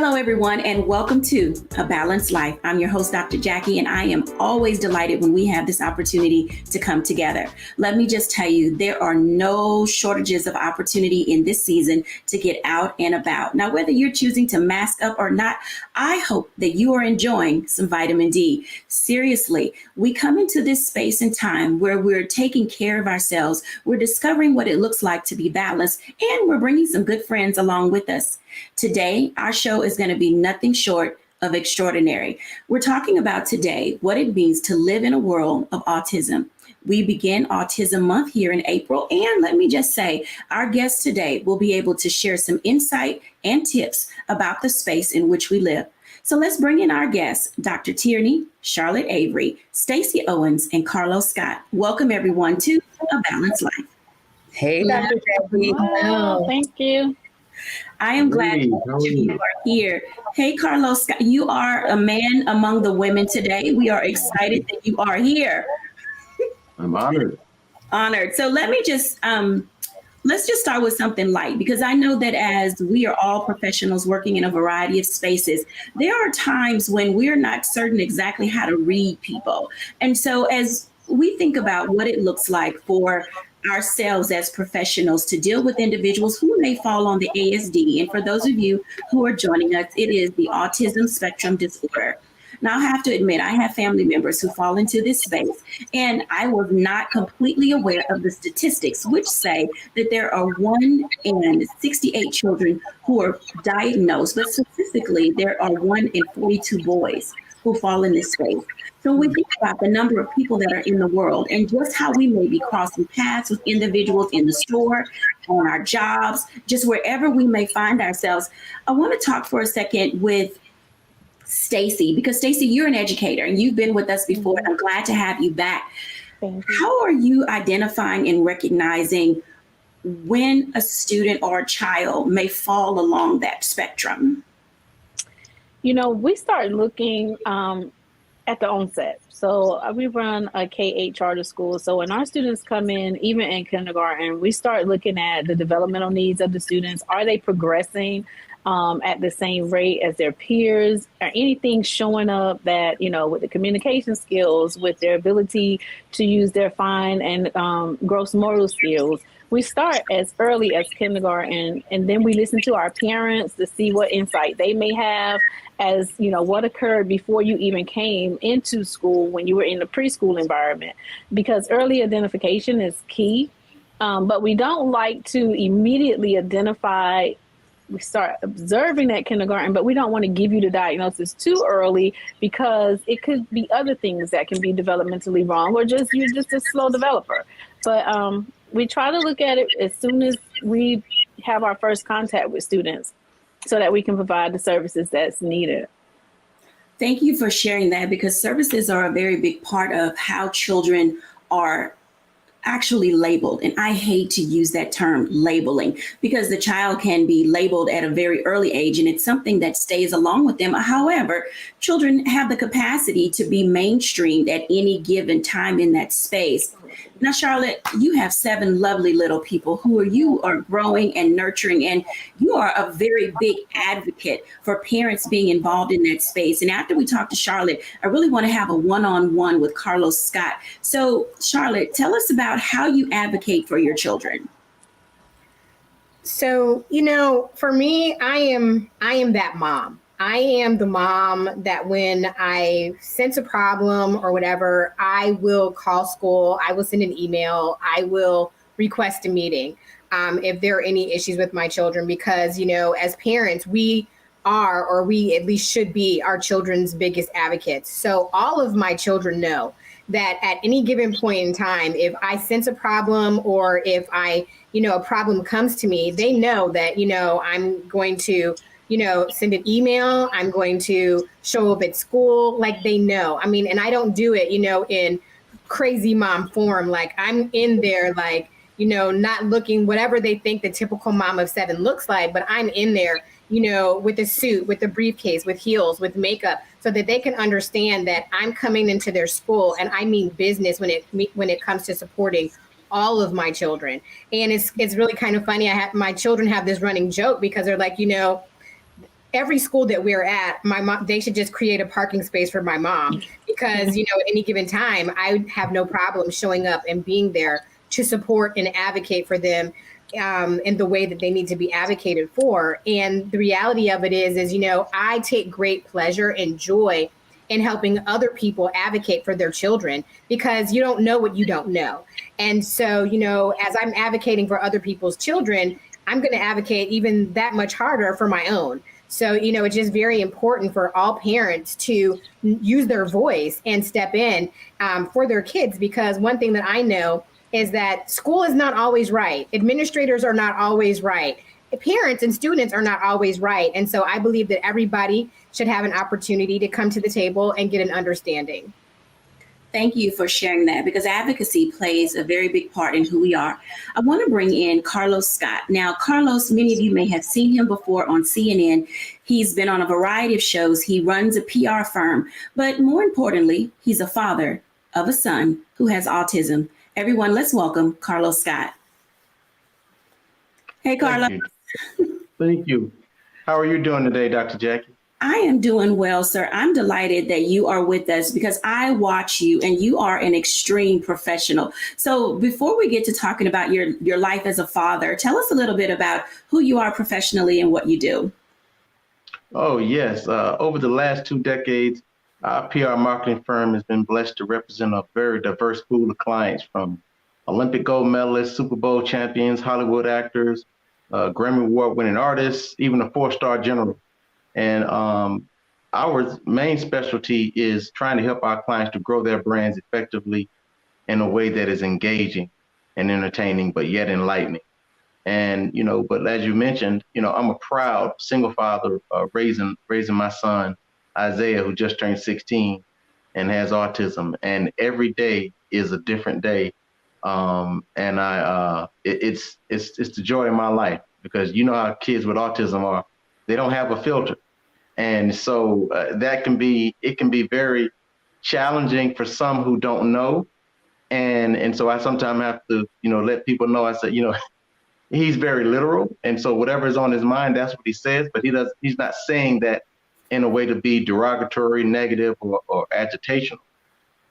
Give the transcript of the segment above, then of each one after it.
Hello, everyone, and welcome to A Balanced Life. I'm your host, Dr. Jacquie, and I am always delighted when we have this opportunity to come together. Let me just tell you, there are no shortages of opportunity in this season to get out and about. Now, whether you're choosing to mask up or not, I hope that you are enjoying some vitamin D. Seriously, we come into this space and time where we're taking care of ourselves, we're discovering what it looks like to be balanced, and we're bringing some good friends along with us. Today, our show is going to be nothing short of extraordinary. We're talking about today what it means to live in a world of autism. We begin Autism Month here in April, and let me just say, our guest today will be able to share some insight and tips about the space in which we live. So let's bring in our guests, Dr. Tierini, Charlotte Avery, Stacey Owens, and Carlos Scott. Welcome everyone to A Balanced Life. Hey, Dr. Jacquie. Wow, thank you. I am glad that you are here. Hey, Carlos Scott, you are a man among the women today. We are excited that you are here. I'm honored. Honored. So let's just start with something light, because I know that as we are all professionals working in a variety of spaces, there are times when we're not certain exactly how to read people. And so as we think about what it looks like for ourselves as professionals to deal with individuals who may fall on the ASD. And for those of you who are joining us, it is the autism spectrum disorder. Now, I have to admit, I have family members who fall into this space, and I was not completely aware of the statistics, which say that there are 1 in 68 children who are diagnosed, but specifically, there are 1 in 42 boys who fall in this space. So when we think about the number of people that are in the world and just how we may be crossing paths with individuals in the store, on our jobs, just wherever we may find ourselves, I want to talk for a second with Stacey, because Stacey, you're an educator and you've been with us before, and I'm glad to have you back. Thank you. How are you identifying and recognizing when a student or a child may fall along that spectrum? You know, we start looking at the onset. So we run a K-8 charter school. So when our students come in, even in kindergarten, we start looking at the developmental needs of the students. Are they progressing at the same rate as their peers? Or anything showing up that, you know, with the communication skills, with their ability to use their fine and gross motor skills? We start as early as kindergarten, and then we listen to our parents to see what insight they may have as, you know, what occurred before you even came into school when you were in the preschool environment, because early identification is key. But we don't like to immediately identify. We start observing that kindergarten, but we don't want to give you the diagnosis too early, because it could be other things that can be developmentally wrong, or just you're just a slow developer. But we try to look at it as soon as we have our first contact with students, so that we can provide the services that's needed. Thank you for sharing that, because services are a very big part of how children are actually labeled. And I hate to use that term, labeling, because the child can be labeled at a very early age, and it's something that stays along with them. However, children have the capacity to be mainstreamed at any given time in that space. Now, Charlotte, you have 7 lovely little people who you are growing and nurturing, and you are a very big advocate for parents being involved in that space. And after we talk to Charlotte, I really want to have a one-on-one with Carlos Scott. So, Charlotte, tell us about how you advocate for your children. So, you know, for me, I am that mom. I am the mom that when I sense a problem or whatever, I will call school, I will send an email, I will request a meeting if there are any issues with my children, because, you know, as parents, we are, or we at least should be, our children's biggest advocates. So all of my children know that at any given point in time, if I sense a problem, or if a problem comes to me, they know that, I'm going to, send an email, I'm going to show up at school, like they know. I mean, and I don't do it, in crazy mom form. Like I'm in there, like, not looking whatever they think the typical mom of 7 looks like, but I'm in there, with a suit, with a briefcase, with heels, with makeup, so that they can understand that I'm coming into their school and I mean business when it comes to supporting all of my children. And it's really kind of funny. My children have this running joke because they're like, every school that we're at, my mom, they should just create a parking space for my mom because, at any given time, I have no problem showing up and being there to support and advocate for them in the way that they need to be advocated for. And the reality of it is, I take great pleasure and joy in helping other people advocate for their children because you don't know what you don't know. And so, as I'm advocating for other people's children, I'm going to advocate even that much harder for my own. So, it's just very important for all parents to use their voice and step in for their kids, because one thing that I know is that school is not always right. Administrators are not always right. Parents and students are not always right. And so I believe that everybody should have an opportunity to come to the table and get an understanding. Thank you for sharing that, because advocacy plays a very big part in who we are. I want to bring in Carlos Scott. Now, Carlos, many of you may have seen him before on CNN. He's been on a variety of shows. He runs a PR firm, but more importantly, he's a father of a son who has autism. Everyone, let's welcome Carlos Scott. Hey, Carlos. Thank you. How are you doing today, Dr. Jackie? I am doing well, sir. I'm delighted that you are with us because I watch you and you are an extreme professional. So before we get to talking about your life as a father, tell us a little bit about who you are professionally and what you do. Oh, yes. Over the last 2 decades, our PR marketing firm has been blessed to represent a very diverse pool of clients, from Olympic gold medalists, Super Bowl champions, Hollywood actors, Grammy Award winning artists, even a 4-star general. And our main specialty is trying to help our clients to grow their brands effectively in a way that is engaging and entertaining, but yet enlightening. And, but as you mentioned, I'm a proud single father raising my son, Isaiah, who just turned 16 and has autism. And every day is a different day. And it's the joy of my life, because how kids with autism are. They don't have a filter. And so it can be very challenging for some who don't know. And so I sometimes have to, let people know, I said, he's very literal. And so whatever is on his mind, that's what he says. But he's not saying that in a way to be derogatory, negative, or agitational.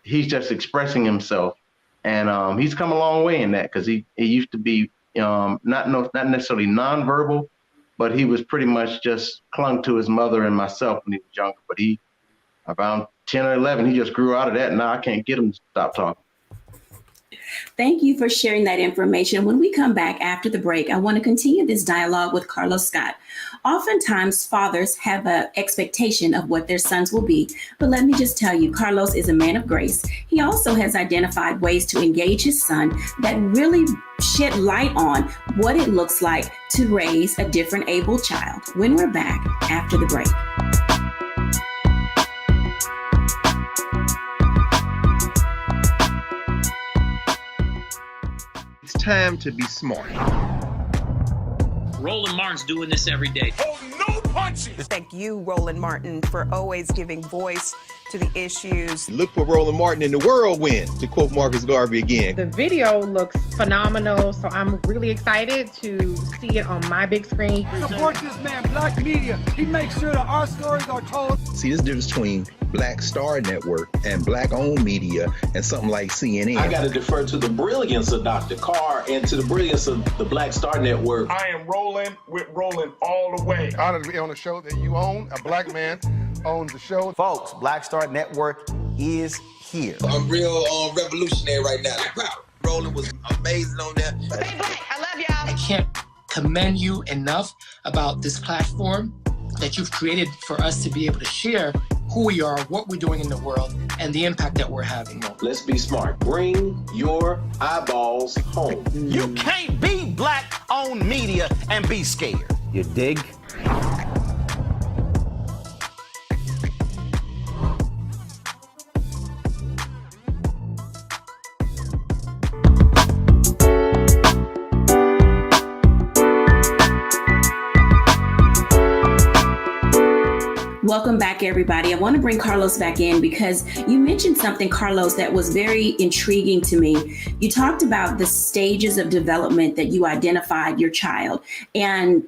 He's just expressing himself. And he's come a long way in that, because he used to be not necessarily nonverbal, but he was pretty much just clung to his mother and myself when he was younger. But around 10 or 11, he just grew out of that. Now I can't get him to stop talking. Thank you for sharing that information. When we come back after the break, I want to continue this dialogue with Carlos Scott. Oftentimes, fathers have an expectation of what their sons will be. But let me just tell you, Carlos is a man of grace. He also has identified ways to engage his son that really shed light on what it looks like to raise a different able child. When we're back after the break. It's time to be smart. Roland Martin's doing this every day. Oh, no punches! Thank you, Roland Martin, for always giving voice to the issues. Look for Roland Martin in the whirlwind, to quote Marcus Garvey again. The video looks phenomenal, so I'm really excited to see it on my big screen. Support this man, Black Media. He makes sure that our stories are told. See, there's a difference between Black Star Network and Black-owned media and something like CNN. I got to defer to the brilliance of Dr. Carr and to the brilliance of the Black Star Network. I am rolling with Roland all the way. Honored to be on a show that you own. A Black man owns the show. Folks, Black Star Network is here. I'm real revolutionary right now. Roland was amazing on there. Stay black. I love y'all. I can't commend you enough about this platform that you've created for us to be able to share who we are, what we're doing in the world, and the impact that we're having. Let's be smart. Bring your eyeballs home. You can't be Black-owned media and be scared. You dig? Welcome back, everybody. I want to bring Carlos back in because you mentioned something, Carlos, that was very intriguing to me. You talked about the stages of development that you identified your child. And,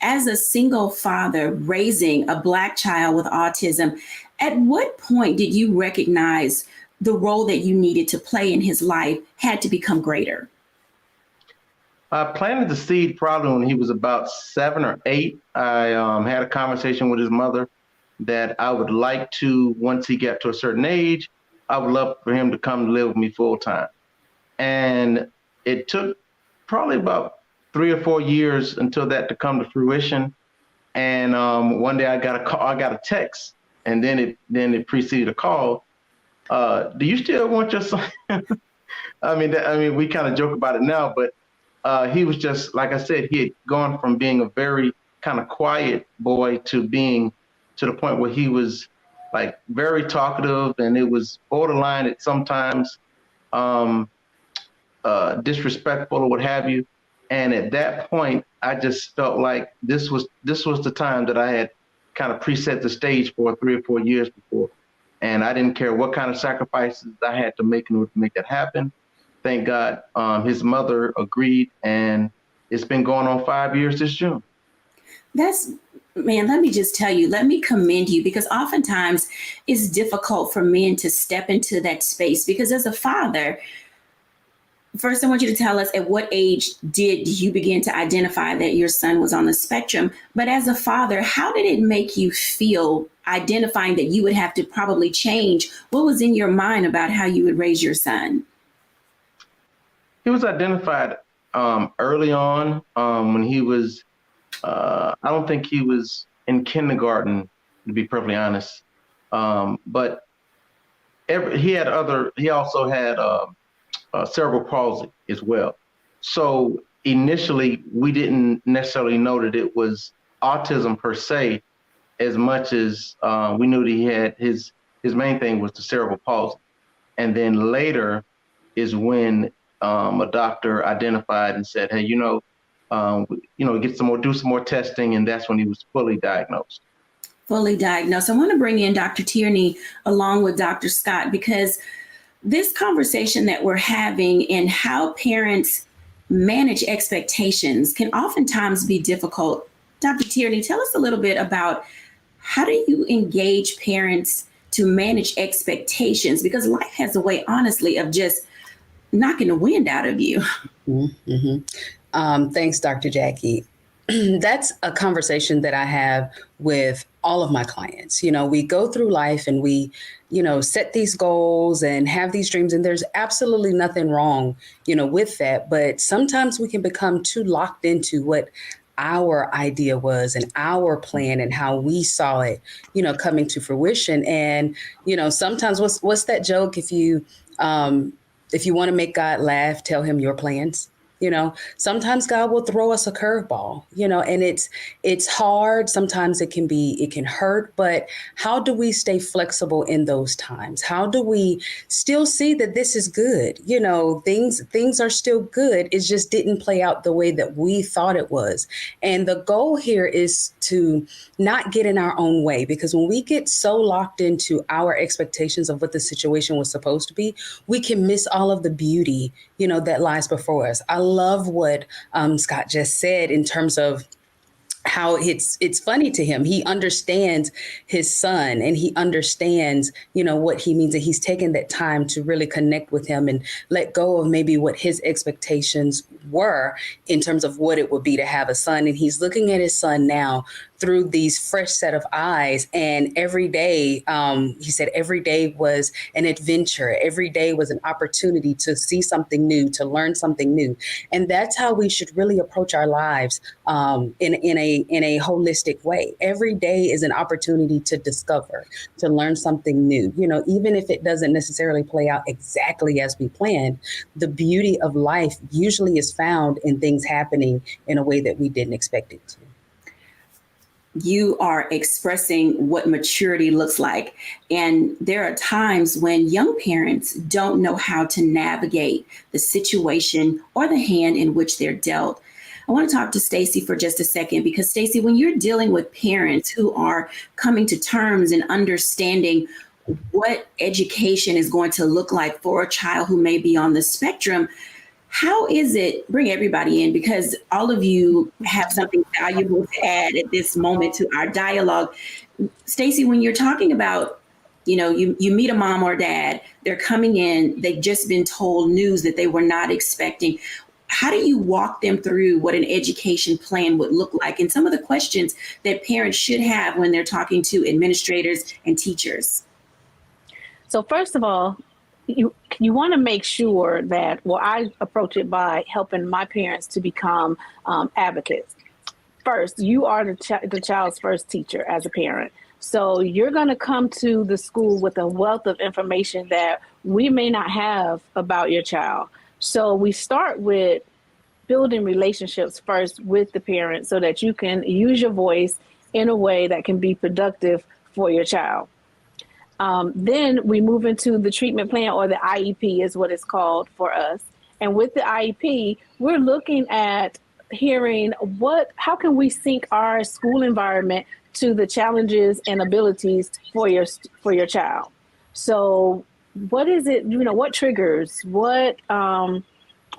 as a single father raising a Black child with autism, at what point did you recognize the role that you needed to play in his life had to become greater? I planted the seed probably when he was about 7 or 8. I had a conversation with his mother that I would like to, once he got to a certain age, I would love for him to come live with me full time. And it took probably about 3 or 4 years until that to come to fruition. And one day I got a call, I got a text, and then it preceded a call. Do you still want your son? I mean, we kind of joke about it now, but he was just, like I said, he had gone from being a very kind of quiet boy to being to the point where he was like very talkative, and it was borderline at sometimes disrespectful or what have you. And at that point, I just felt like this was the time that I had kind of preset the stage for 3 or 4 years before. And I didn't care what kind of sacrifices I had to make in order to make that happen. Thank God his mother agreed, and it's been going on 5 years this June. Man, let me just tell you, let me commend you, because oftentimes it's difficult for men to step into that space, because as a father, first I want you to tell us at what age did you begin to identify that your son was on the spectrum? But as a father, how did it make you feel identifying that you would have to probably change? What was in your mind about how you would raise your son? He was identified early on when he was, I don't think he was in kindergarten, to be perfectly honest. But he also had cerebral palsy as well. So initially, we didn't necessarily know that it was autism per se, as much as we knew that he had his main thing was the cerebral palsy. And then later is when a doctor identified and said, hey, do some more testing, and that's when he was fully diagnosed. Fully diagnosed. I want to bring in Dr. Tierini along with Dr. Scott, because this conversation that we're having and how parents manage expectations can oftentimes be difficult. Dr. Tierini, tell us a little bit about how do you engage parents to manage expectations? Because life has a way, honestly, of just knocking the wind out of you. Mm-hmm. Thanks, Dr. Jacquie. That's a conversation that I have with all of my clients. We go through life and we, set these goals and have these dreams, and there's absolutely nothing wrong, with that. But sometimes we can become too locked into what our idea was and our plan and how we saw it, coming to fruition. And, sometimes what's that joke? If you want to make God laugh, tell him your plans. Sometimes God will throw us a curveball, and it's hard. Sometimes it can hurt, but how do we stay flexible in those times? How do we still see that this is good? Things are still good. It just didn't play out the way that we thought it was. And the goal here is to not get in our own way, because when we get so locked into our expectations of what the situation was supposed to be, we can miss all of the beauty, that lies before us. I love what Scott just said in terms of how it's funny to him. He understands his son, and he understands, what he means, and he's taken that time to really connect with him and let go of maybe what his expectations were in terms of what it would be to have a son. And he's looking at his son now through these fresh set of eyes. And every day, he said, every day was an adventure. Every day was an opportunity to see something new, to learn something new. And that's how we should really approach our lives in a holistic way. Every day is an opportunity to discover, to learn something new. Even if it doesn't necessarily play out exactly as we planned, the beauty of life usually is found in things happening in a way that we didn't expect it to. You are expressing what maturity looks like. And there are times when young parents don't know how to navigate the situation or the hand in which they're dealt. I want to talk to Stacey for just a second, because Stacey, when you're dealing with parents who are coming to terms and understanding what education is going to look like for a child who may be on the spectrum, How is it, bring everybody in because all of you have something valuable to add at this moment to our dialogue. Stacey, when you're talking about, you meet a mom or dad, they're coming in, they've just been told news that they were not expecting. How do you walk them through what an education plan would look like and some of the questions that parents should have when they're talking to administrators and teachers? So first of all, you want to make sure that, I approach it by helping my parents to become advocates. First, you are the child's first teacher as a parent. So you're going to come to the school with a wealth of information that we may not have about your child. So we start with building relationships first with the parent so that you can use your voice in a way that can be productive for your child. Then we move into the treatment plan, or the IEP is what it's called for us. And with the IEP, we're looking at hearing how can we sync our school environment to the challenges and abilities for your child. So what is it, what triggers,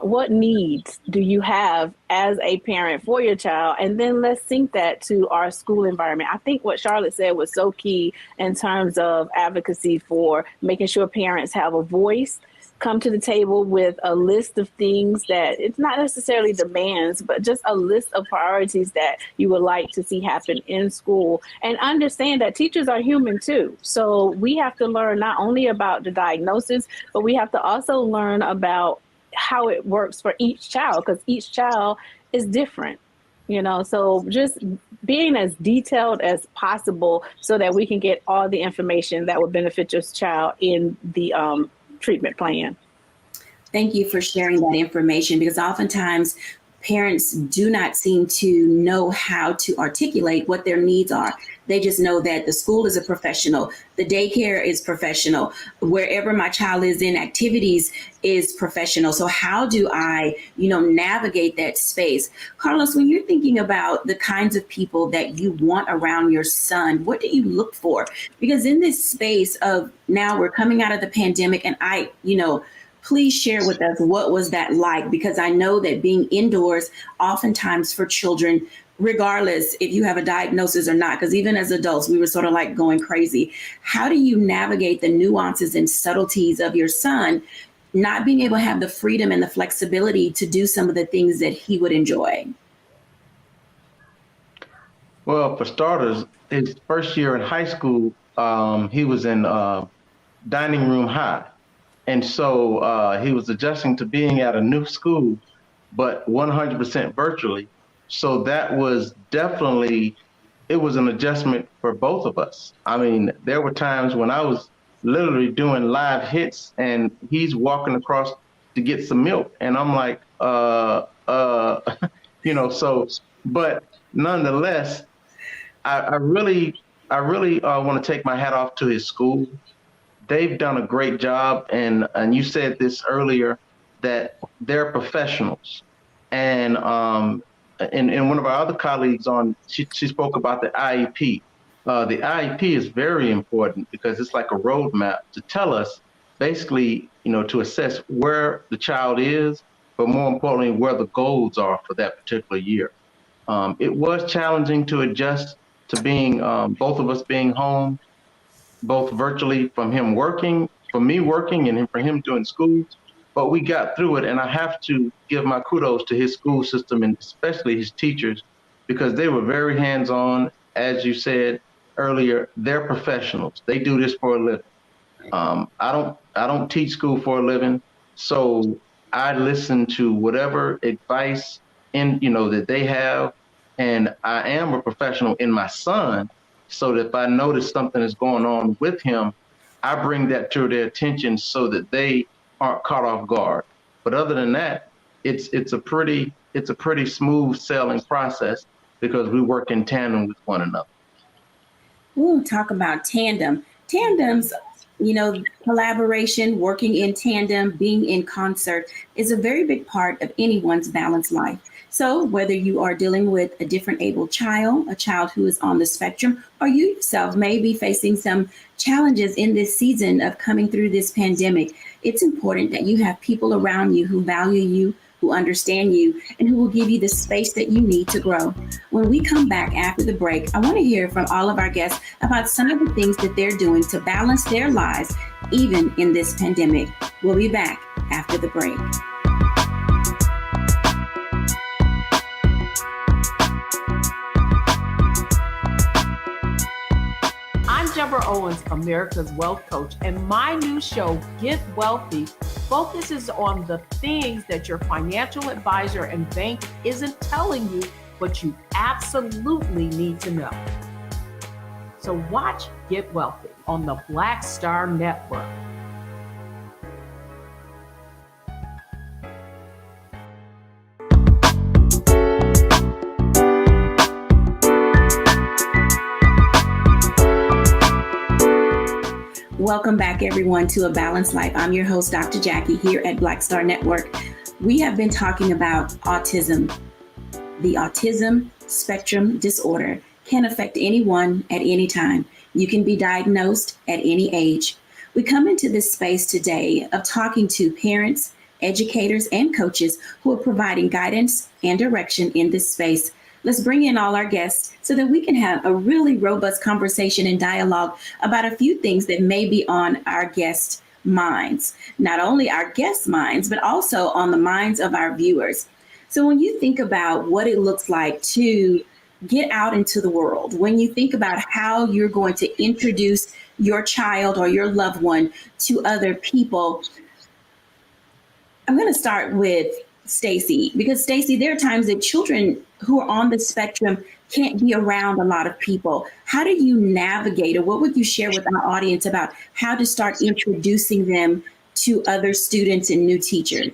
what needs do you have as a parent for your child? And then let's sync that to our school environment. I think what Charlotte said was so key in terms of advocacy for making sure parents have a voice, come to the table with a list of things that it's not necessarily demands, but just a list of priorities that you would like to see happen in school, and understand that teachers are human too. So we have to learn not only about the diagnosis, but we have to also learn about how it works for each child, because each child is different, so just being as detailed as possible so that we can get all the information that would benefit your child in the treatment plan. Thank you for sharing that information, because oftentimes parents do not seem to know how to articulate what their needs are. They just know that the school is a professional, the daycare is professional, wherever my child is in activities is professional. So how do I, navigate that space? Carlos, when you're thinking about the kinds of people that you want around your son, what do you look for? Because in this space of now we're coming out of the pandemic, and please share with us what was that like, because I know that being indoors oftentimes for children, regardless if you have a diagnosis or not, because even as adults, we were sort of like going crazy. How do you navigate the nuances and subtleties of your son not being able to have the freedom and the flexibility to do some of the things that he would enjoy? Well, for starters, his first year in high school, he was in dining room high. And so he was adjusting to being at a new school, but 100% virtually. So that was definitely, it was an adjustment for both of us. I mean, there were times when I was literally doing live hits and he's walking across to get some milk. And I'm like, but nonetheless, I really want to take my hat off to his school. They've done a great job, and you said this earlier, that they're professionals. And one of our other colleagues she spoke about the IEP. The IEP is very important because it's like a roadmap to tell us basically, to assess where the child is, but more importantly, where the goals are for that particular year. It was challenging to adjust to being, both of us being home, both virtually, from him working, for me working, and for him doing school. But we got through it, and I have to give my kudos to his school system and especially his teachers, because they were very hands-on. As you said earlier, they're professionals. They do this for a living. I don't teach school for a living, so I listen to whatever advice that they have, and I am a professional in my son. So that if I notice something is going on with him, I bring that to their attention so that they aren't caught off guard. But other than that, it's a pretty smooth sailing process because we work in tandem with one another. Ooh, talk about tandem. Tandems, collaboration, working in tandem, being in concert is a very big part of anyone's balanced life. So whether you are dealing with a different able child, a child who is on the spectrum, or you yourself may be facing some challenges in this season of coming through this pandemic, it's important that you have people around you who value you, who understand you, and who will give you the space that you need to grow. When we come back after the break, I want to hear from all of our guests about some of the things that they're doing to balance their lives, even in this pandemic. We'll be back after the break. I'm Deborah Owens, America's Wealth Coach, and my new show, Get Wealthy, focuses on the things that your financial advisor and bank isn't telling you, but you absolutely need to know. So watch Get Wealthy on the Black Star Network. Welcome back, everyone, to A Balanced Life. I'm your host, Dr. Jacquie, here at Black Star Network. We have been talking about autism. The autism spectrum disorder can affect anyone at any time. You can be diagnosed at any age. We come into this space today of talking to parents, educators, and coaches who are providing guidance and direction in this space. Let's bring in all our guests so that we can have a really robust conversation and dialogue about a few things that may be on our guests' minds. Not only our guests' minds, but also on the minds of our viewers. So when you think about what it looks like to get out into the world, when you think about how you're going to introduce your child or your loved one to other people, I'm going to start with Stacey, because Stacey, there are times that children who are on the spectrum can't be around a lot of people. How do you navigate, or what would you share with our audience about how to start introducing them to other students and new teachers?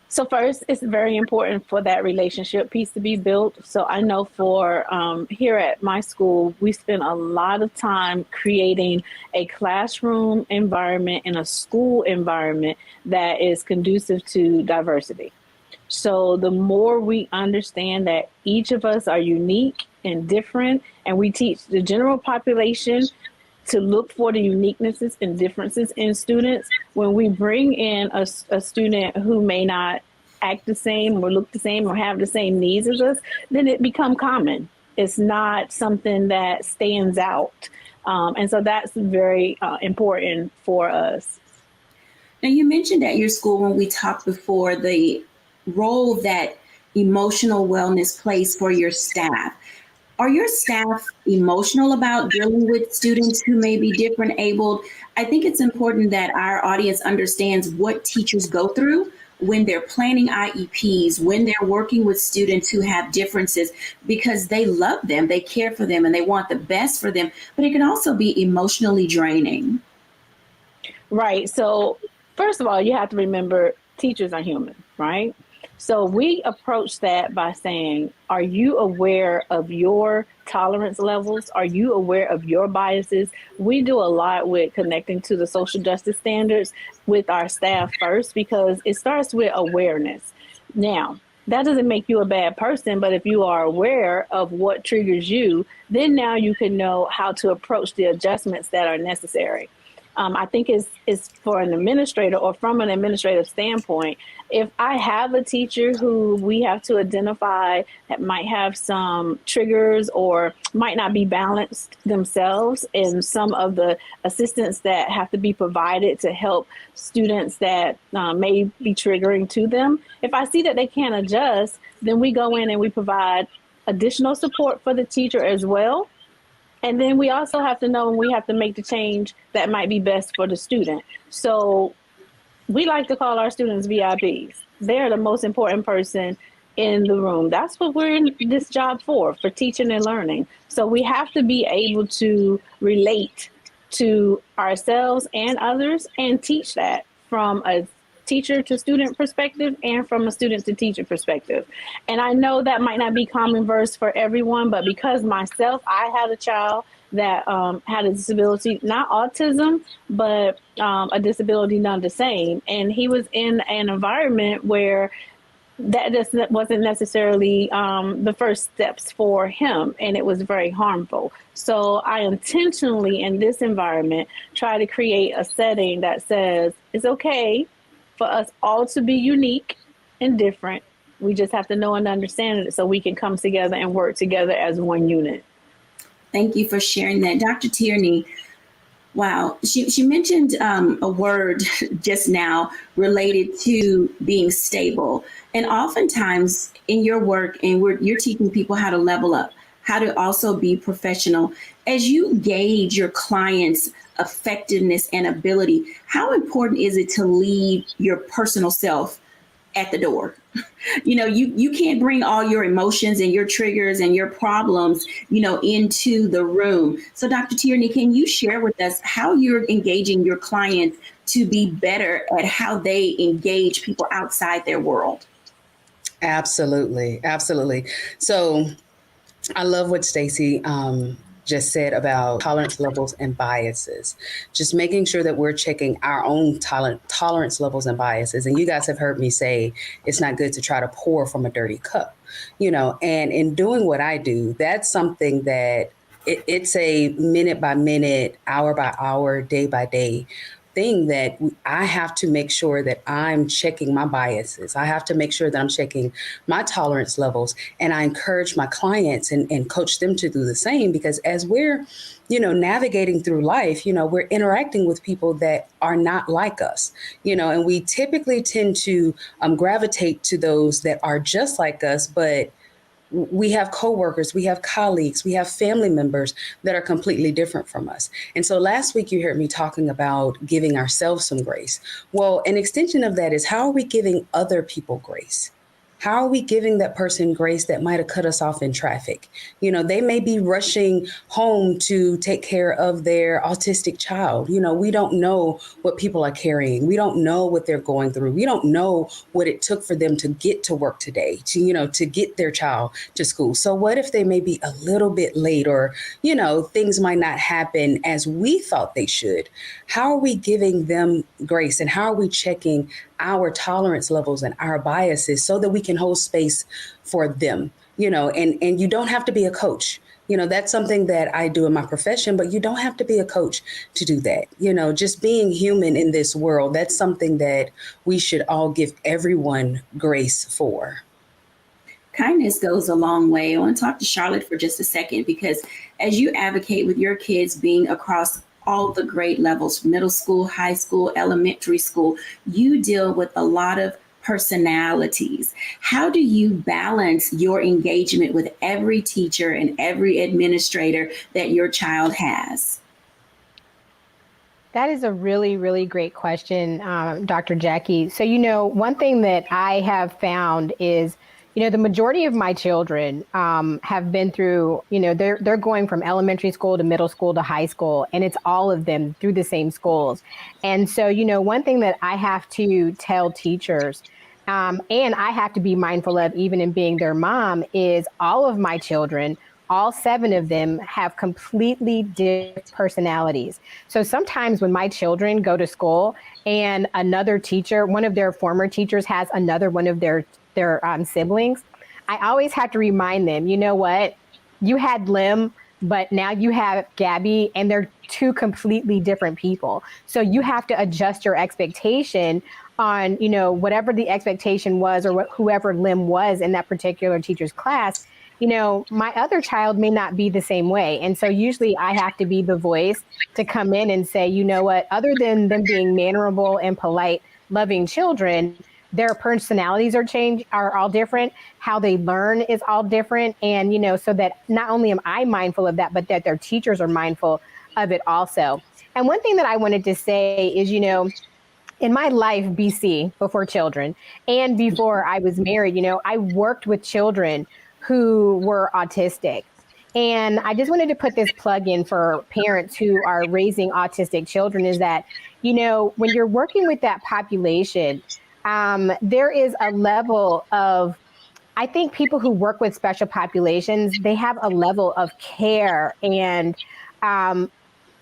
So first, it's very important for that relationship piece to be built. So I know for here at my school, we spend a lot of time creating a classroom environment and a school environment that is conducive to diversity. So the more we understand that each of us are unique and different, and we teach the general population to look for the uniquenesses and differences in students, when we bring in a student who may not act the same or look the same or have the same needs as us, then it becomes common. It's not something that stands out. And so that's very important for us. Now, you mentioned at your school when we talked before the role that emotional wellness plays for your staff. Are your staff emotional about dealing with students who may be different abled? I think it's important that our audience understands what teachers go through when they're planning IEPs, when they're working with students who have differences, because they love them, they care for them, and they want the best for them. But it can also be emotionally draining. Right. So first of all, you have to remember teachers are human, right? So we approach that by saying, are you aware of your tolerance levels? Are you aware of your biases? We do a lot with connecting to the social justice standards with our staff first, because it starts with awareness. Now, that doesn't make you a bad person, but if you are aware of what triggers you, then now you can know how to approach the adjustments that are necessary. I think it's for an administrator, or from an administrative standpoint, if I have a teacher who we have to identify that might have some triggers or might not be balanced themselves, and some of the assistance that have to be provided to help students that may be triggering to them, if I see that they can't adjust, then we go in and we provide additional support for the teacher as well. And then we also have to know when we have to make the change that might be best for the student. So we like to call our students VIPs. They're the most important person in the room. That's what we're in this job for teaching and learning. So we have to be able to relate to ourselves and others and teach that from a teacher to student perspective and from a student to teacher perspective. And I know that might not be common verse for everyone, but because myself, I had a child that had a disability, not autism, but a disability none the same. And he was in an environment where that just wasn't necessarily the first steps for him, and it was very harmful. So I intentionally, in this environment, try to create a setting that says it's okay for us all to be unique and different. We just have to know and understand it so we can come together and work together as one unit. Thank you for sharing that. Dr. Tierini, wow, she mentioned a word just now related to being stable. And oftentimes in your work, and you're teaching people how to level up, how to also be professional. As you gauge your clients' effectiveness and ability, how important is it to leave your personal self at the door? You know, you can't bring all your emotions and your triggers and your problems, into the room. So Dr. Tierini, can you share with us how you're engaging your clients to be better at how they engage people outside their world? Absolutely. Absolutely. So I love what Stacey just said about tolerance levels and biases, just making sure that we're checking our own tolerance levels and biases. And you guys have heard me say, it's not good to try to pour from a dirty cup, and in doing what I do, that's something that it's a minute by minute, hour by hour, day by day thing that I have to make sure that I'm checking my biases. I have to make sure that I'm checking my tolerance levels. And I encourage my clients and coach them to do the same, because as we're, navigating through life, we're interacting with people that are not like us, and we typically tend to gravitate to those that are just like us, but we have coworkers, we have colleagues, we have family members that are completely different from us. And so last week you heard me talking about giving ourselves some grace. Well, an extension of that is, how are we giving other people grace? How are we giving that person grace that might have cut us off in traffic? They may be rushing home to take care of their autistic child. We don't know what people are carrying. We don't know what they're going through. We don't know what it took for them to get to work today, to get their child to school. So what if they may be a little bit late, or, things might not happen as we thought they should? How are we giving them grace, and how are we checking our tolerance levels and our biases so that we can hold space for them, and you don't have to be a coach. That's something that I do in my profession, but you don't have to be a coach to do that. Just being human in this world, that's something that we should all give everyone grace for. Kindness goes a long way. I want to talk to Charlotte for just a second, because as you advocate with your kids being across all the grade levels, middle school, high school, elementary school, you deal with a lot of personalities. How do you balance your engagement with every teacher and every administrator that your child has? That is a really, really great question, Dr. Jacquie. So, one thing that I have found is, the majority of my children have been through, they're going from elementary school to middle school to high school, and it's all of them through the same schools. And so, one thing that I have to tell teachers, and I have to be mindful of even in being their mom, is all of my children, all 7 of them, have completely different personalities. So sometimes when my children go to school and another teacher, one of their former teachers, has another one of their siblings, I always have to remind them, you know what, you had Lim, but now you have Gabby, and they're 2 completely different people. So you have to adjust your expectation on, whatever the expectation was, or whoever Lim was in that particular teacher's class. My other child may not be the same way. And so usually I have to be the voice to come in and say, you know what, other than them being mannerable and polite, loving children, their personalities are all different. How they learn is all different. And, so that not only am I mindful of that, but that their teachers are mindful of it also. And one thing that I wanted to say is, in my life, BC, before children, and before I was married, I worked with children who were autistic. And I just wanted to put this plug in for parents who are raising autistic children, is that, when you're working with that population, there is a level of, I think people who work with special populations, they have a level of care, and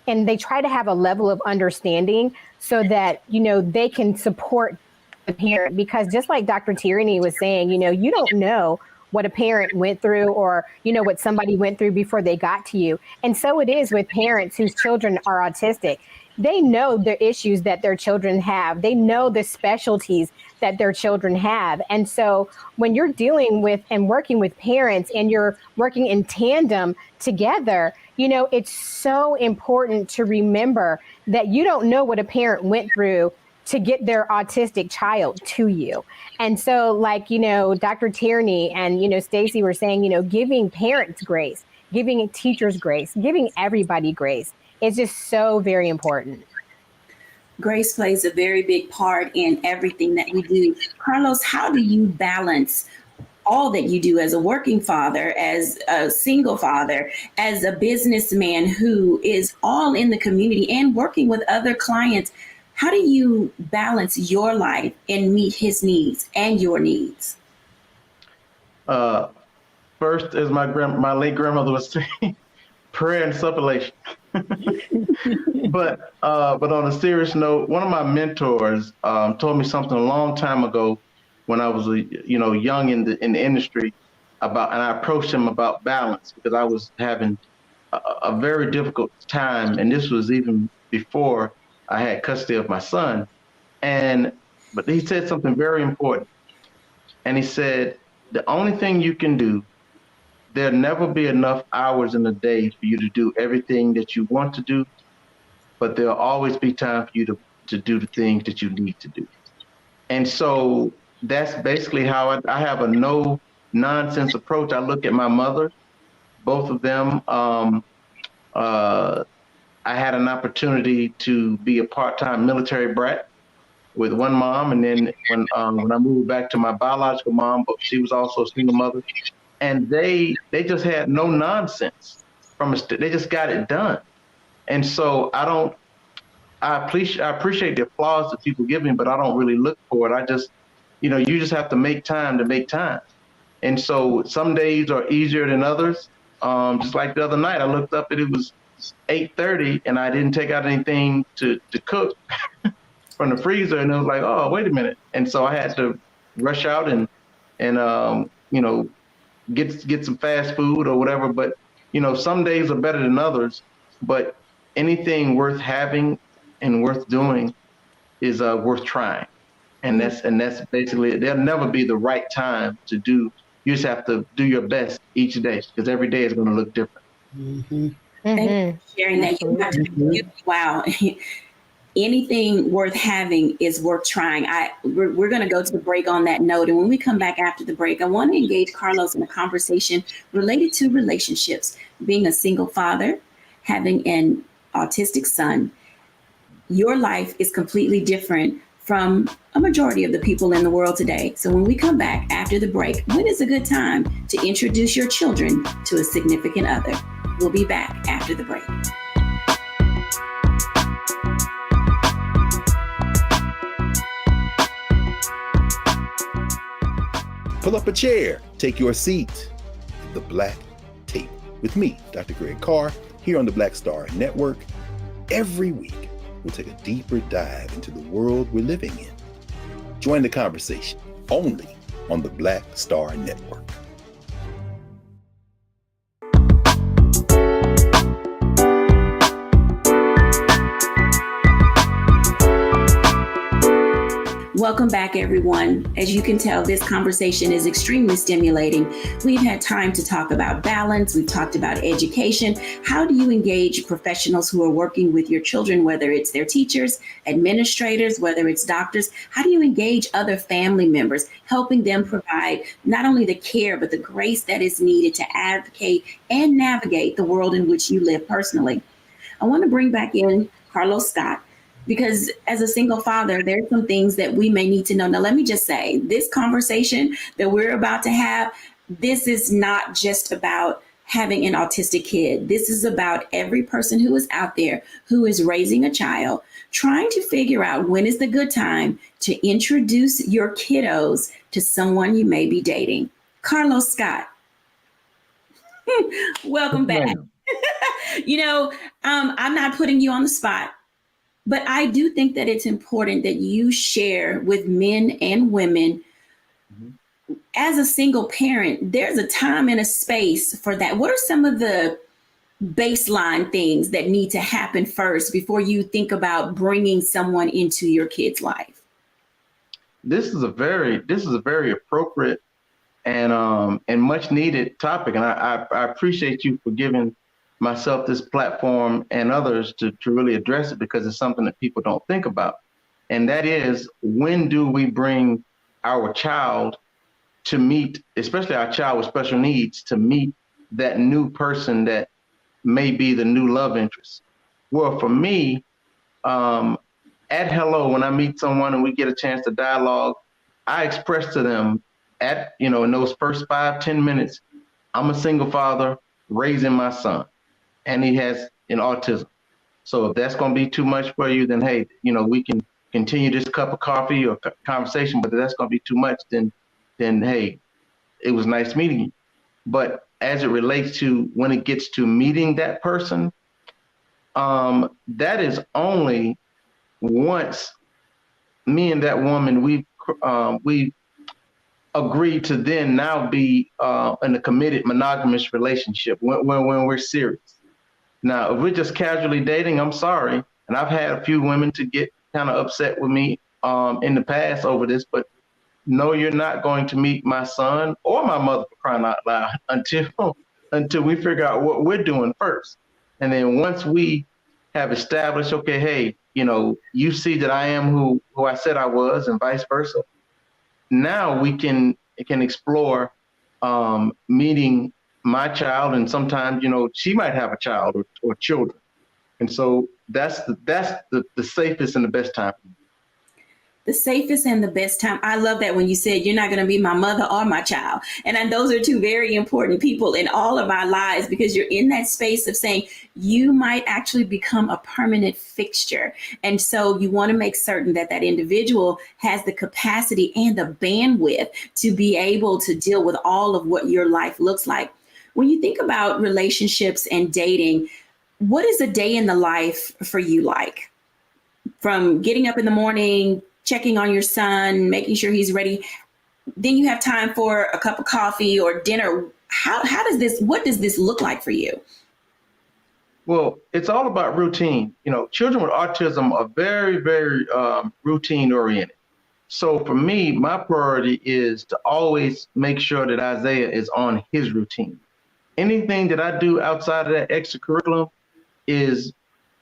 they try to have a level of understanding so that, they can support the parent. Because just like Dr. Tierini was saying, you don't know what a parent went through, or, what somebody went through before they got to you. And so it is with parents whose children are autistic. they know the issues that their children have. They know the specialties that their children have. And so when you're dealing with and working with parents and you're working in tandem together, you know, it's so important to remember that you don't know what a parent went through to get their autistic child to you. And so like, you know, Dr. Tierini and, you know, Stacey were saying, you know, giving parents grace, giving teachers grace, giving everybody grace is just so very important. Grace plays a very big part in everything that we do. Carlos, how do you balance all that you do as a working father, as a single father, as a businessman who is all in the community and working with other clients? How do you balance your life and meet his needs and your needs? First, as my late grandmother was saying, prayer and supplication. But on a serious note, one of my mentors told me something a long time ago when I was young in the industry and I approached him about balance because I was having a very difficult time, and this was even before I had custody of my son. But he said something very important, and he said the only thing you can do, there'll never be enough hours in a day for you to do everything that you want to do, but there'll always be time for you to do the things that you need to do. And so that's basically how I have a no nonsense approach. I look at my mother, both of them. I had an opportunity to be a part-time military brat with one mom, and then when I moved back to my biological mom, but she was also a single mother. And they just had no nonsense they just got it done. And so I appreciate the applause that people give me, but I don't really look for it. I just, you just have to make time to make time. And so some days are easier than others. Just like the other night, I looked up and it was 8:30 and I didn't take out anything to cook from the freezer. And it was like, oh, wait a minute. And so I had to rush out and get some fast food or whatever. But, some days are better than others, but anything worth having and worth doing is worth trying. And that's basically it. There'll never be the right time to do. You just have to do your best each day because every day is going to look different. Mm-hmm. Thank you for sharing that. Wow. Anything worth having is worth trying. We're going to go to the break on that note. And when we come back after the break, I want to engage Carlos in a conversation related to relationships, being a single father, having an autistic son. Your life is completely different from a majority of the people in the world today. So when we come back after the break, when is a good time to introduce your children to a significant other? We'll be back after the break. Pull up a chair, take your seat. The Black Tape with me, Dr. Greg Carr, here on the Black Star Network. Every week, we'll take a deeper dive into the world we're living in. Join the conversation only on the Black Star Network. Welcome back, everyone. As you can tell, this conversation is extremely stimulating. We've had time to talk about balance. We've talked about education. How do you engage professionals who are working with your children, whether it's their teachers, administrators, whether it's doctors? How do you engage other family members, helping them provide not only the care, but the grace that is needed to advocate and navigate the world in which you live personally? I want to bring back in Carlos Scott, because as a single father, there's some things that we may need to know. Now, let me just say, this conversation that we're about to have, this is not just about having an autistic kid. This is about every person who is out there who is raising a child, trying to figure out when is the good time to introduce your kiddos to someone you may be dating. Carlos Scott, welcome back. I'm not putting you on the spot, but I do think that it's important that you share with men and women. As a single parent, there's a time and a space for that. What are some of the baseline things that need to happen first before you think about bringing someone into your kid's life? This is a very appropriate and much needed topic, and I appreciate you for giving myself this platform and others to really address it, because it's something that people don't think about. And that is, when do we bring our child to meet, especially our child with special needs, to meet that new person that may be the new love interest? Well, for me, at hello, when I meet someone and we get a chance to dialogue, I express to them in those first 5-10 minutes, I'm a single father raising my son, and he has an autism. So if that's going to be too much for you, then hey, we can continue this cup of coffee or conversation. But if that's going to be too much, then hey, it was nice meeting you. But as it relates to when it gets to meeting that person, that is only once me and that woman we agreed to then now be in a committed monogamous relationship when we're serious. Now, if we're just casually dating, I'm sorry, and I've had a few women to get kind of upset with me in the past over this, but no, you're not going to meet my son or my mother, for crying out loud, until we figure out what we're doing first. And then once we have established, okay, hey, you see that I am who I said I was, and vice versa. Now we can explore meeting my child, and sometimes she might have a child or children, and so that's the safest and the best time. The safest and the best time. I love that when you said you're not going to be my mother or my child. And those are two very important people in all of our lives, because you're in that space of saying you might actually become a permanent fixture. And so you want to make certain that that individual has the capacity and the bandwidth to be able to deal with all of what your life looks like. When you think about relationships and dating, what is a day in the life for you like? From getting up in the morning, checking on your son, making sure he's ready, then you have time for a cup of coffee or dinner. What does this look like for you? Well, it's all about routine. Children with autism are very, very routine oriented. So for me, my priority is to always make sure that Isaiah is on his routine. Anything that I do outside of that extracurriculum is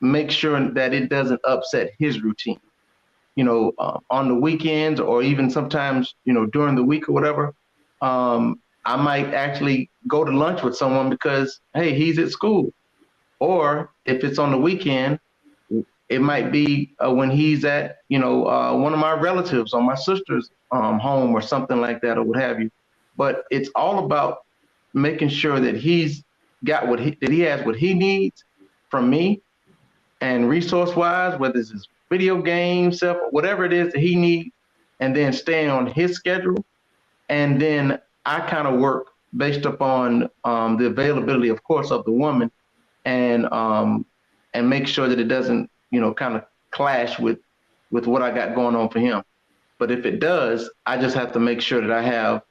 make sure that it doesn't upset his routine. On the weekends, or even sometimes, during the week or whatever, I might actually go to lunch with someone because, hey, he's at school. Or if it's on the weekend, it might be when he's at, one of my relatives or my sister's home or something like that, or what have you. But it's all about making sure that he's got that he has what he needs from me, and resource-wise, whether it's his video games, whatever it is that he needs, and then staying on his schedule. And then I kind of work based upon the availability, of course, of the woman, and make sure that it doesn't, kind of clash with what I got going on for him. But if it does, I just have to make sure that I have,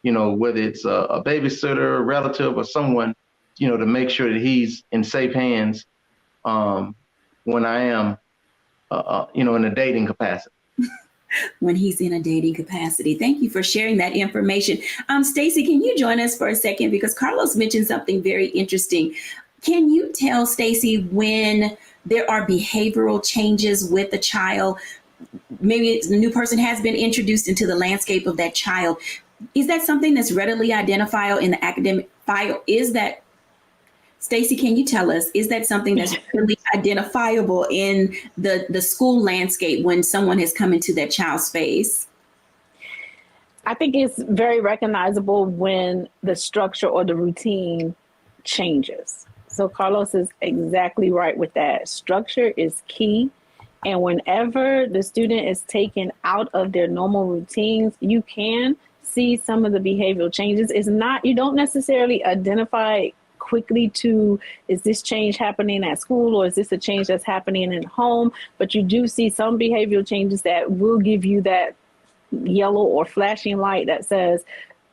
whether it's a babysitter, a relative, or someone, to make sure that he's in safe hands when I am in a dating capacity. When he's in a dating capacity. Thank you for sharing that information. Stacey, can you join us for a second? Because Carlos mentioned something very interesting. Can you tell Stacey when there are behavioral changes with a child? Maybe the new person has been introduced into the landscape of that child. Is that something that's readily identifiable in the academic file? Stacey, can you tell us, is that something that's really identifiable in the school landscape when someone has come into that child's space? I think it's very recognizable when the structure or the routine changes. So Carlos is exactly right with that. Structure is key. And whenever the student is taken out of their normal routines, you can see some of the behavioral changes. You don't necessarily identify quickly to, is this change happening at school, or is this a change that's happening at home? But you do see some behavioral changes that will give you that yellow or flashing light that says,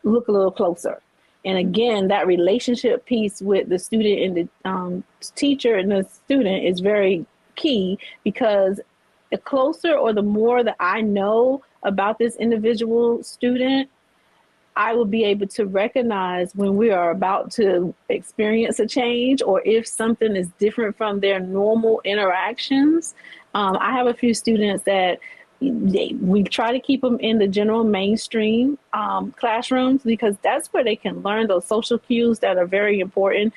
look a little closer. And again, that relationship piece with the student and the teacher and the student is very key, because the closer or the more that I know about this individual student, I will be able to recognize when we are about to experience a change, or if something is different from their normal interactions. I have a few students that we try to keep them in the general mainstream classrooms, because that's where they can learn those social cues that are very important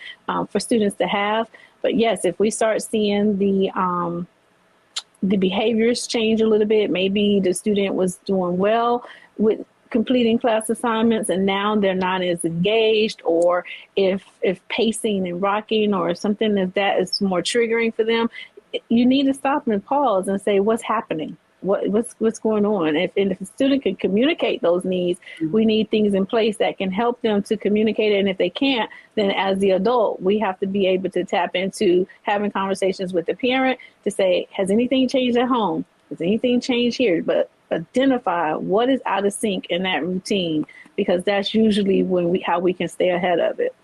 for students to have. But yes, if we start seeing the behaviors change a little bit, maybe the student was doing well with completing class assignments and now they're not as engaged, or if pacing and rocking or something like that is more triggering for them, you need to stop and pause and say, what's happening? What's going on? If a student can communicate those needs, we need things in place that can help them to communicate it. And if they can't, then as the adult, we have to be able to tap into having conversations with the parent to say, has anything changed at home? Has anything changed here? But identify what is out of sync in that routine, because that's usually how we can stay ahead of it.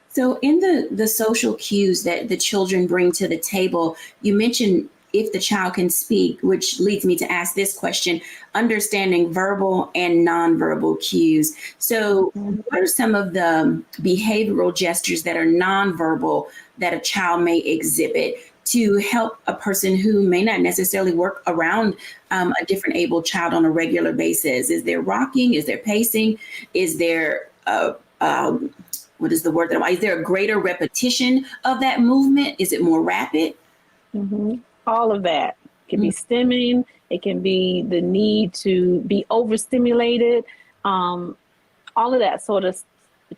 So in the social cues that the children bring to the table, you mentioned if the child can speak, which leads me to ask this question, understanding verbal and nonverbal cues. So what are some of the behavioral gestures that are nonverbal that a child may exhibit to help a person who may not necessarily work around a different able child on a regular basis? Is there rocking? Is there pacing? Is there what is the word is there a greater repetition of that movement? Is it more rapid? Mm-hmm. All of that. It can be stimming. It can be the need to be overstimulated. All of that sort of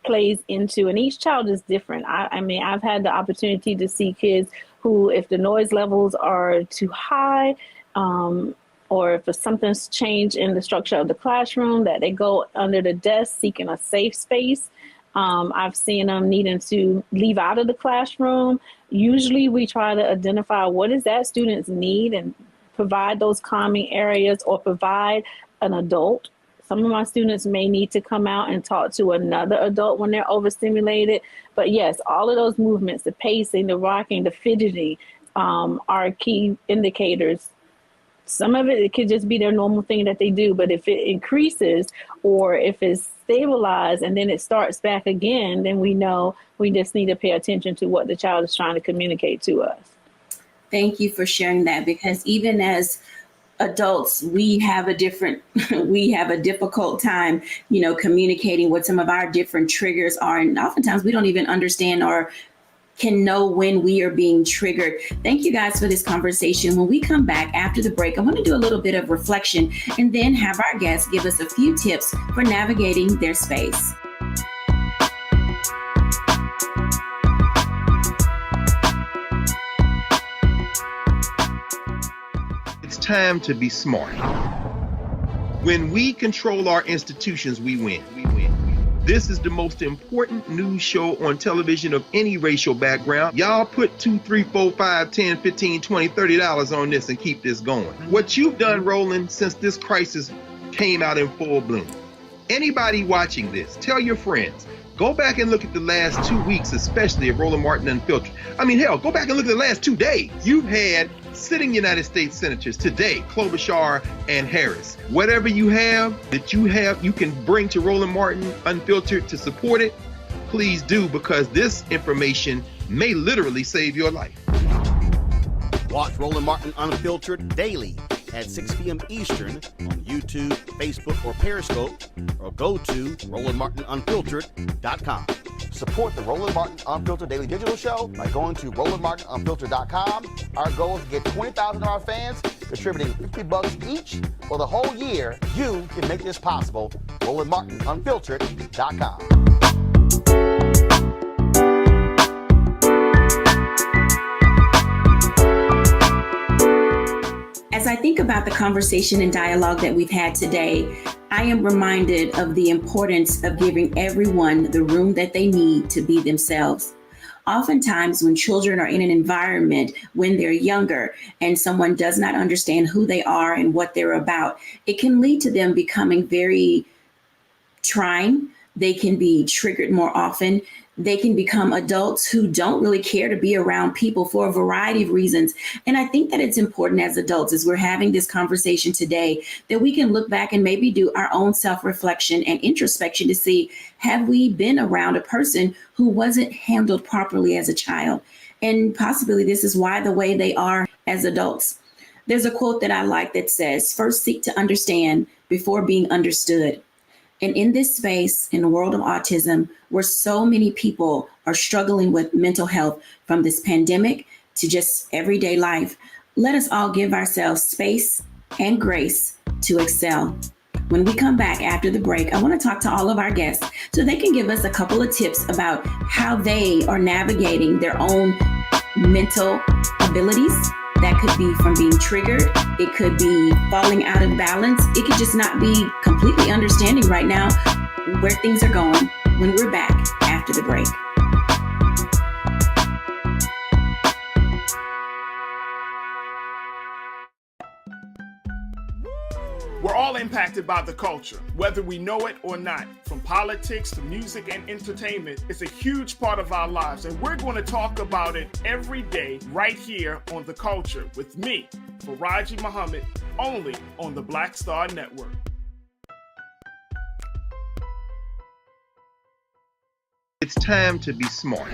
plays into, and each child is different. I mean, I've had the opportunity to see kids who, if the noise levels are too high, or if something's changed in the structure of the classroom, that they go under the desk seeking a safe space. I've seen them needing to leave out of the classroom. Usually we try to identify what is that student's need and provide those calming areas, or provide an adult. Some of my students may need to come out and talk to another adult when they're overstimulated. But yes, all of those movements, the pacing, the rocking, the fidgeting, are key indicators. Some of it could just be their normal thing that they do, but if it increases or if it's stabilized and then it starts back again, then we know we just need to pay attention to what the child is trying to communicate to us. Thank you for sharing that, because even as adults, we have a difficult time, communicating what some of our different triggers are. And oftentimes we don't even understand or can know when we are being triggered. Thank you guys for this conversation. When we come back after the break, I want to do a little bit of reflection and then have our guests give us a few tips for navigating their space. It's time to be smart. When we control our institutions, we win. This is the most important news show on television of any racial background. Y'all put $2, $3, $4, $5, $10, $15, $20, $30 on this and keep this going. What you've done, Roland, since this crisis came out in full bloom. Anybody watching this, tell your friends. Go back and look at the last 2 weeks, especially of Roland Martin Unfiltered. I mean, hell, go back and look at the last 2 days. You've had sitting United States senators today, Klobuchar and Harris. Whatever you have you can bring to Roland Martin Unfiltered to support it, please do, because this information may literally save your life. Watch Roland Martin Unfiltered daily at 6 p.m. Eastern on YouTube, Facebook, or Periscope, or go to RolandMartinUnfiltered.com. Support the Roland Martin Unfiltered Daily Digital Show by going to RolandMartinUnfiltered.com. Our goal is to get 20,000 of our fans contributing $50 each for the whole year. You can make this possible. RolandMartinUnfiltered.com. As I think about the conversation and dialogue that we've had today, I am reminded of the importance of giving everyone the room that they need to be themselves. Oftentimes, when children are in an environment when they're younger and someone does not understand who they are and what they're about, it can lead to them becoming very trying, They can be triggered more often. They can become adults who don't really care to be around people for a variety of reasons. And I think that it's important as adults, as we're having this conversation today, that we can look back and maybe do our own self-reflection and introspection to see, have we been around a person who wasn't handled properly as a child? And possibly this is why the way they are as adults. There's a quote that I like that says, "First seek to understand before being understood." And in this space, in the world of autism, where so many people are struggling with mental health, from this pandemic to just everyday life, let us all give ourselves space and grace to excel. When we come back after the break, I want to talk to all of our guests so they can give us a couple of tips about how they are navigating their own mental abilities. That could be from being triggered. It could be falling out of balance. It could just not be completely understanding right now where things are going when we're back after the break. We're all impacted by the culture, whether we know it or not. From politics to music and entertainment, it's a huge part of our lives, and we're going to talk about it every day right here on The Culture with me, Faraji Muhammad, only on the Black Star Network. It's time to be smart.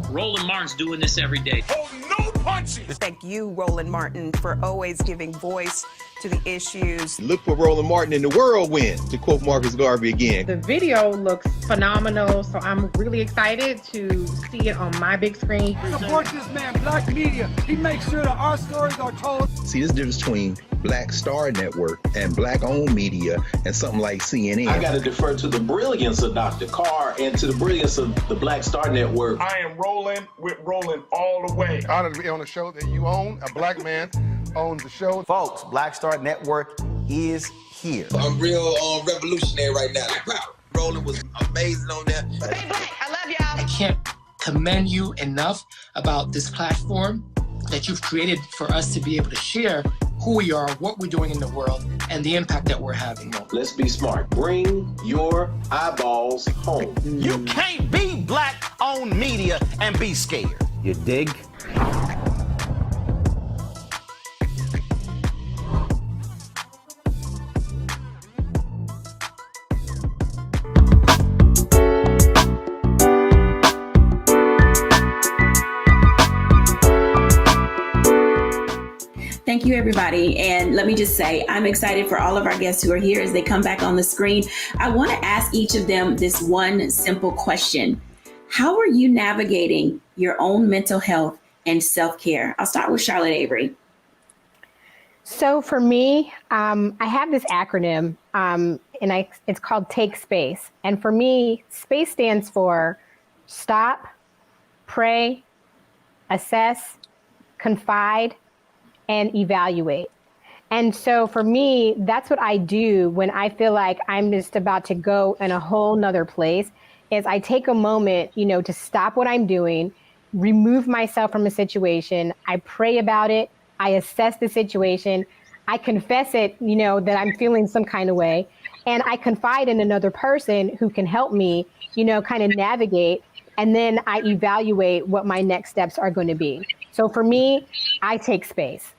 Roland Martin's doing this every day. Oh, no punching! Thank you, Roland Martin, for always giving voice to the issues. Look for Roland Martin in the whirlwind, to quote Marcus Garvey again. The video looks phenomenal, so I'm really excited to see it on my big screen. Support this man, Black Media. He makes sure that our stories are told. See, this difference between Black Star Network and Black-owned media and something like CNN. I got to defer to the brilliance of Dr. Carr and to the brilliance of the Black Star Network. I am rolling with Roland all the way. Honored to be on a show that you own. A black man owns the show. Folks, Black Star Network is here. I'm real revolutionary right now. Roland was amazing on that. Hey, Black, I love y'all. I can't commend you enough about this platform that you've created for us to be able to share who we are, what we're doing in the world, and the impact that we're having. Let's be smart. Bring your eyeballs home. You can't be Black-owned media and be scared. You dig? Thank you, everybody. And let me just say, I'm excited for all of our guests who are here as they come back on the screen. I want to ask each of them this one simple question. How are you navigating your own mental health and self-care? I'll start with Charlotte Avery. So for me, I have this acronym, and it's called Take Space. And for me, SPACE stands for stop, pray, assess, confide, and evaluate. And so for me, that's what I do when I feel like I'm just about to go in a whole nother place, is I take a moment, to stop what I'm doing, remove myself from a situation. I pray about it. I assess the situation. I confess it, that I'm feeling some kind of way. And I confide in another person who can help me, kind of navigate. And then I evaluate what my next steps are going to be. So for me, I take space.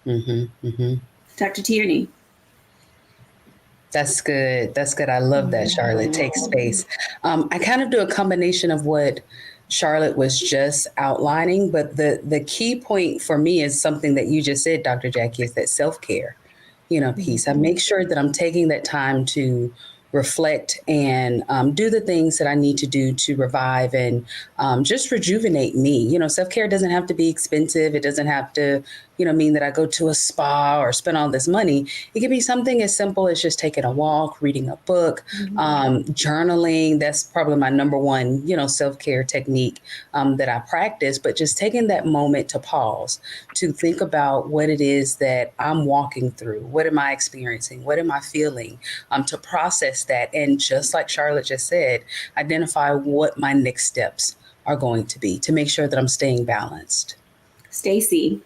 Dr. Tierini. That's good. That's good. I love that, Charlotte. Take space. I kind of do a combination of what Charlotte was just outlining, but the key point for me is something that you just said, Dr. Jacquie, is that self-care, piece. I make sure that I'm taking that time to reflect and do the things that I need to do to revive and just rejuvenate me. Self-care doesn't have to be expensive. It doesn't have to, mean that I go to a spa or spend all this money. It can be something as simple as just taking a walk, reading a book, journaling. That's probably my number one, self-care technique that I practice, but just taking that moment to pause, to think about what it is that I'm walking through. What am I experiencing? What am I feeling? To process that. And just like Charlotte just said, identify what my next steps are going to be to make sure that I'm staying balanced. Stacey.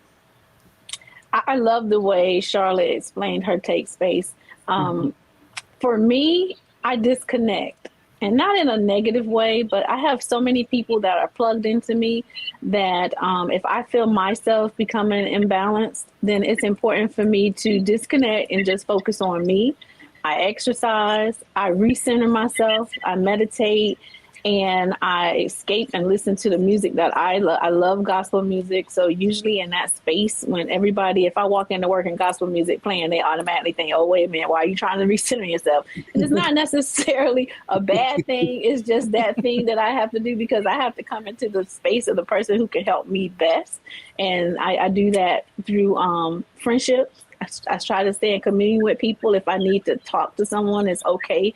I love the way Charlotte explained her take space. For me, I disconnect. And not in a negative way, but I have so many people that are plugged into me that if I feel myself becoming imbalanced, then it's important for me to disconnect and just focus on me. I exercise, I recenter myself, I meditate, and I escape and listen to the music that I love. I love gospel music. So usually in that space, when everybody, if I walk into work and gospel music playing, they automatically think, oh, wait a minute, why are you trying to recenter yourself? And it's not necessarily a bad thing. It's just that thing that I have to do because I have to come into the space of the person who can help me best. And I do that through friendships. I try to stay in communion with people. If I need to talk to someone, it's okay.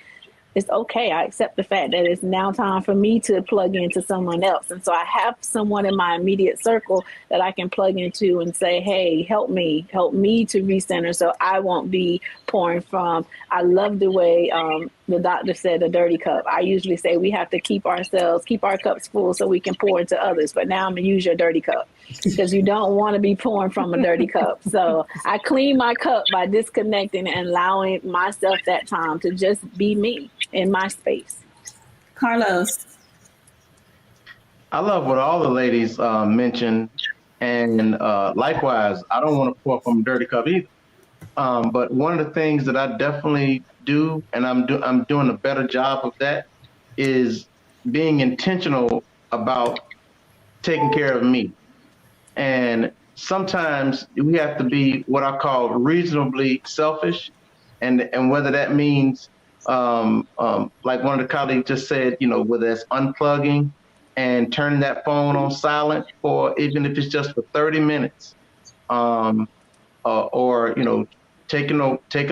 It's okay. I accept the fact that it's now time for me to plug into someone else. And so I have someone in my immediate circle that I can plug into and say, hey, help me to recenter so I won't be pouring from. I love the way the doctor said a dirty cup. I usually say we have to keep our cups full so we can pour into others. But now I'm going to use your dirty cup because you don't want to be pouring from a dirty cup. So I clean my cup by disconnecting and allowing myself that time to just be me in my space. Carlos. I love what all the ladies mentioned, and likewise, I don't want to pour from a dirty cup either. But one of the things that I definitely do, and I'm doing a better job of that, is being intentional about taking care of me. And sometimes we have to be what I call reasonably selfish, and whether that means like one of the colleagues just said, whether it's unplugging and turning that phone on silent for even if it's just for 30 minutes, or taking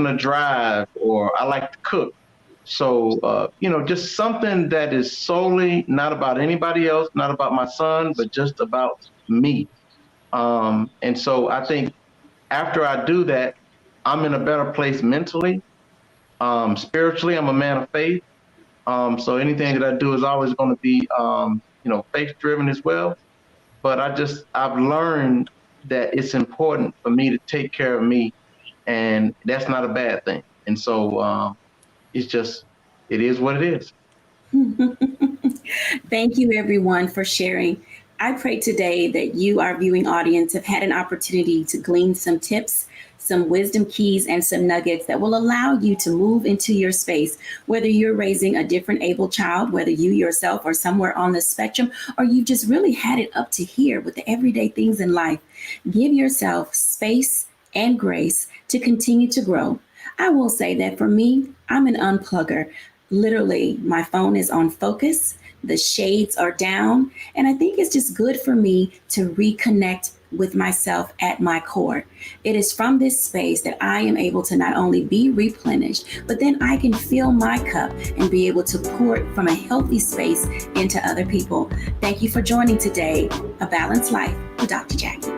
a drive, or I like to cook. So just something that is solely not about anybody else, not about my son, but just about me. And so I think after I do that, I'm in a better place mentally. Spiritually, I'm a man of faith. So anything that I do is always going to be, faith driven as well. But I've learned that it's important for me to take care of me, and that's not a bad thing. And so it is what it is. Thank you, everyone, for sharing. I pray today that you, our viewing audience, have had an opportunity to glean some tips, some wisdom keys, and some nuggets that will allow you to move into your space, whether you're raising a different able child, whether you yourself are somewhere on the spectrum, or you've just really had it up to here with the everyday things in life. Give yourself space and grace to continue to grow. I will say that for me, I'm an unplugger. Literally, my phone is on focus, the shades are down, and I think it's just good for me to reconnect with myself at my core. It is from this space that I am able to not only be replenished, but then I can fill my cup and be able to pour it from a healthy space into other people. Thank you for joining today, A Balanced Life with Dr. Jacquie.